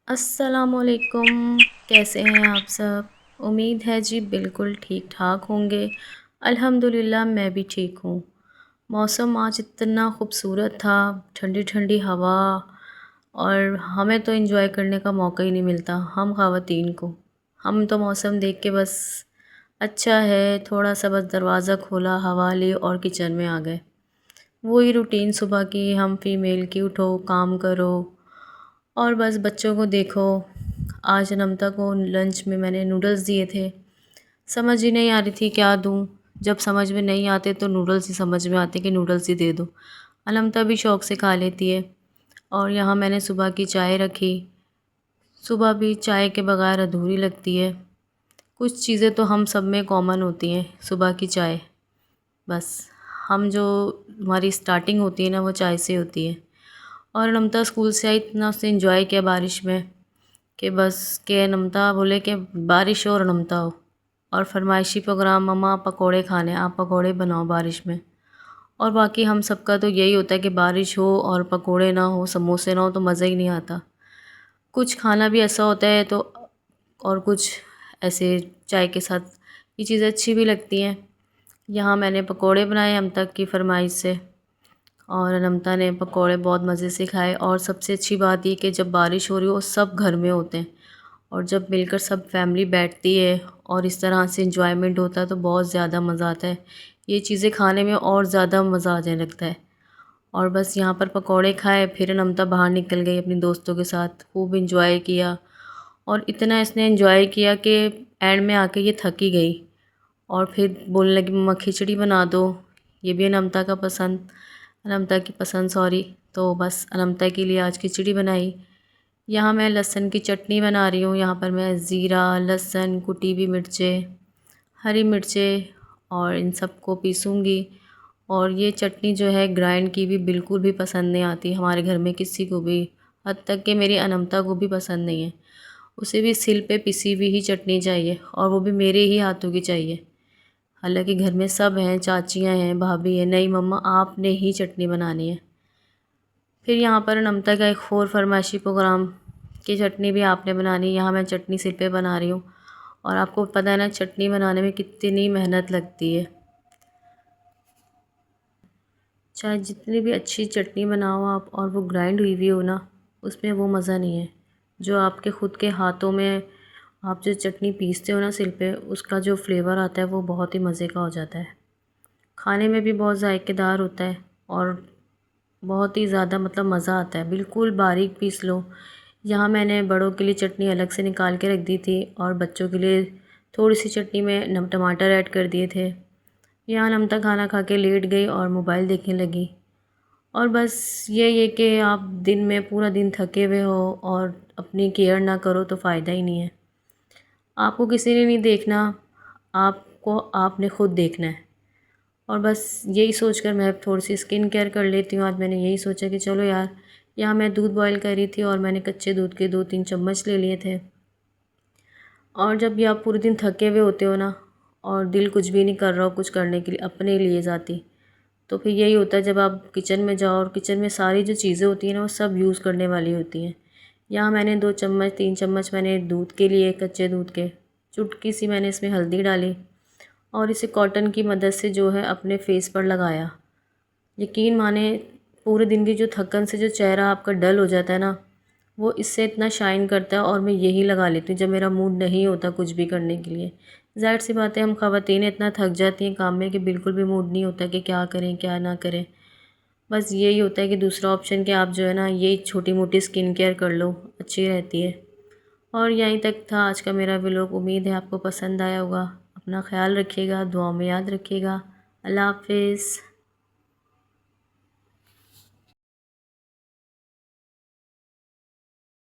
अस्सलामुअलैकुम। कैसे हैं आप सब? उम्मीद है जी बिल्कुल ठीक ठाक होंगे। अल्हम्दुलिल्लाह मैं भी ठीक हूँ। मौसम आज इतना खूबसूरत था, ठंडी ठंडी हवा, और हमें तो एंजॉय करने का मौका ही नहीं मिलता हम ख़वातीन को। हम तो मौसम देख के बस अच्छा है, थोड़ा सा बस दरवाज़ा खोला, हवा ली और किचन में आ गए। वही रूटीन सुबह की हम फीमेल की, उठो काम करो और बस बच्चों को देखो। आज नमता को लंच में मैंने नूडल्स दिए थे। समझ ही नहीं आ रही थी क्या दूँ। जब समझ में नहीं आते तो नूडल्स ही समझ में आते कि नूडल्स ही दे दो। अनमता भी शौक़ से खा लेती है। और यहाँ मैंने सुबह की चाय रखी। सुबह भी चाय के बगैर अधूरी लगती है। कुछ चीज़ें तो हम सब में कॉमन होती हैं। सुबह की चाय, बस हम जो हमारी स्टार्टिंग होती है ना, वो चाय से होती है। और नमता स्कूल से आई, इतना उसने एंजॉय किया बारिश में कि बस के नमता बोले कि बारिश हो और नमता हो। और फरमाइशी प्रोग्राम, मम्मा पकोड़े खाने, आप पकोड़े बनाओ बारिश में। और बाकी हम सबका तो यही होता है कि बारिश हो और पकोड़े ना हो, समोसे ना हो तो मज़ा ही नहीं आता। कुछ खाना भी ऐसा होता है तो, और कुछ ऐसे चाय के साथ ये चीज़ें अच्छी भी लगती हैं। यहाँ मैंने पकोड़े बनाए नमता की फरमाइश से, और नमता ने पकोड़े बहुत मज़े से खाए। और सबसे अच्छी बात ये कि जब बारिश हो रही हो सब घर में होते हैं, और जब मिलकर सब फैमिली बैठती है और इस तरह से इंजॉयमेंट होता है तो बहुत ज़्यादा मज़ा आता है। ये चीज़ें खाने में और ज़्यादा मज़ा आ जाने लगता है। और बस यहाँ पर पकोड़े खाए, फिर नमता बाहर निकल गई अपनी दोस्तों के साथ, खूब इंजॉय किया। और इतना इसने इंजॉय किया कि एंड में आके ये थक ही गई। और फिर बोलने लगी मम्मा खिचड़ी बना दो। ये भी अनमता का पसंद, अनमता की पसंद सॉरी। तो बस अनमता के लिए आज खिचड़ी बनाई। यहाँ मैं लहसुन की चटनी बना रही हूँ। यहाँ पर मैं ज़ीरा, लहसुन, कुटी हुई मिर्चें, हरी मिर्चें और इन सब को पीसूँगी। और ये चटनी जो है ग्राइंड की भी बिल्कुल भी पसंद नहीं आती हमारे घर में किसी को भी, हद तक कि मेरी अनमता को भी पसंद नहीं है। उसे भी सिल पे पिसी हुई ही चटनी चाहिए, और वो भी मेरे ही हाथों की चाहिए। हालांकि घर में सब हैं, चाचियाँ हैं, भाभी है, नहीं मम्मा आपने ही चटनी बनानी है। फिर यहाँ पर नमता का एक और फरमाइशी प्रोग्राम कि चटनी भी आपने बनानी है। यहाँ मैं चटनी सिर पे बना रही हूँ। और आपको पता है ना चटनी बनाने में कितनी मेहनत लगती है। चाहे जितनी भी अच्छी चटनी बनाओ आप, और वो ग्राइंड हुई हुई हो ना, उसमें वो मज़ा नहीं है जो आपके ख़ुद के हाथों में आप जो चटनी पीसते हो ना सिल पे, उसका जो फ्लेवर आता है वो बहुत ही मज़े का हो जाता है। खाने में भी बहुत जायकेदार होता है और बहुत ही ज़्यादा मतलब मज़ा आता है। बिल्कुल बारीक पीस लो। यहाँ मैंने बड़ों के लिए चटनी अलग से निकाल के रख दी थी, और बच्चों के लिए थोड़ी सी चटनी में टमाटर ऐड कर दिए थे। यहाँ नमता खाना खा के लेट गई और मोबाइल देखने लगी। और बस ये कि आप दिन में पूरा दिन थके हुए हो और अपनी केयर ना करो तो फ़ायदा ही नहीं है। आपको किसी ने नहीं देखना, आपको आपने ख़ुद देखना है। और बस यही सोचकर मैं थोड़ी सी स्किन केयर कर लेती हूँ। आज मैंने यही सोचा कि चलो यार, यहाँ मैं दूध बॉईल कर रही थी और मैंने कच्चे दूध के 2-3 चम्मच ले लिए थे। और जब भी आप पूरे दिन थके हुए होते हो ना, और दिल कुछ भी नहीं कर रहा हो कुछ करने के लिए अपने लिए ज़ाती, तो फिर यही होता है जब आप किचन में जाओ और किचन में सारी जो चीज़ें होती हैं ना वो सब यूज़ करने वाली होती हैं। यहाँ मैंने 2 चम्मच 3 चम्मच मैंने दूध के लिए, कच्चे दूध के, चुटकी सी मैंने इसमें हल्दी डाली, और इसे कॉटन की मदद से जो है अपने फेस पर लगाया। यकीन माने पूरे दिन की जो थकन से जो चेहरा आपका डल हो जाता है ना, वो इससे इतना शाइन करता है। और मैं यही लगा लेती हूँ जब मेरा मूड नहीं होता कुछ भी करने के लिए। ज़ाहिर सी बात है हम ख़वातीन इतना थक जाती हैं काम में कि बिल्कुल भी मूड नहीं होता कि क्या करें क्या ना करें। बस यही होता है कि दूसरा ऑप्शन कि आप जो है ना ये छोटी मोटी स्किन केयर कर लो, अच्छी रहती है। और यहीं तक था आज का मेरा व्लॉग। उम्मीद है आपको पसंद आया होगा। अपना ख्याल रखिएगा, दुआ में याद रखिएगा। अल्लाह हाफ़िज़।